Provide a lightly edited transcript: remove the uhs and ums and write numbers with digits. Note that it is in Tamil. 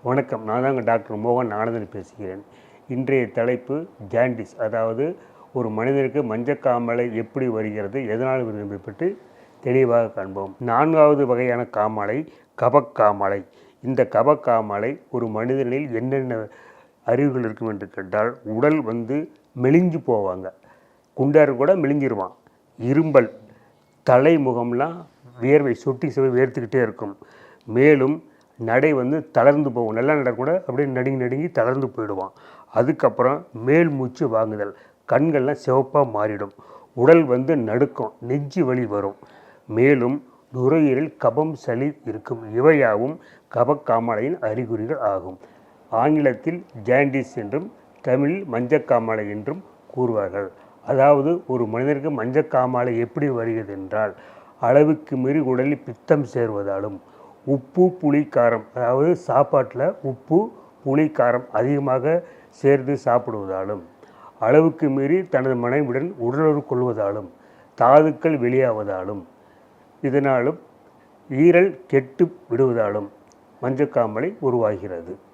வணக்கம். நான் தாங்க டாக்டர் மோகன் ஆனந்தன் பேசுகிறேன். இன்றைய தலைப்பு ஜாண்டிஸ், அதாவது ஒரு மனிதனுக்கு மஞ்சக்காமலை எப்படி வருகிறது, எதனால் வருகிறது பற்றி தெளிவாக காண்போம். 4வது வகையான காமாலை கபக்காமாலை. இந்த கபக்காமாலை ஒரு மனிதனில் என்னென்ன அறிவுகள் இருக்கும் என்று கேட்டால், உடல் மெலிஞ்சு போவாங்க, குண்டார் கூட மெலிஞ்சிருவான், இரும்பல், தலைமுகம்லாம் வேர்வை சொட்டி வேர்த்துக்கிட்டே இருக்கும். மேலும் நடை தளர்ந்து போகும், நல்லா நடக்கூட அப்படியே நடுங்கி தளர்ந்து போயிடுவான். அதுக்கப்புறம் மேல் மூச்சு வாங்குதல், கண்கள்லாம் சிவப்பாக மாறிடும், உடல் நடுக்கம், நெஞ்சு வலி வரும். மேலும் நுரையீரல் கபம், சளி இருக்கும். இவையாவும் கபக்காமாலையின் அறிகுறிகள் ஆகும். ஆங்கிலத்தில் ஜாண்டிஸ் என்றும் தமிழில் மஞ்சக்காமாலை என்றும் கூறுவார்கள். அதாவது ஒரு மனிதனுக்கு மஞ்சக்காமாலை எப்படி வருகிறது என்றால், அளவுக்கு மீறி உடலில் பித்தம் சேர்வதாலும், உப்பு புளி காரம், அதாவது சாப்பாட்டில் உப்பு புளி காரம் அதிகமாக சேர்த்து சாப்பிடுவதாலும், அளவுக்கு மீறி தனது மனைவியுடன் உடலுறவு கொள்வதாலும், தாதுக்கள் வெளியாவதாலும், இதனாலும் ஈரல் கெட்டு விடுவதாலும் மஞ்சக்காமலை உருவாகிறது.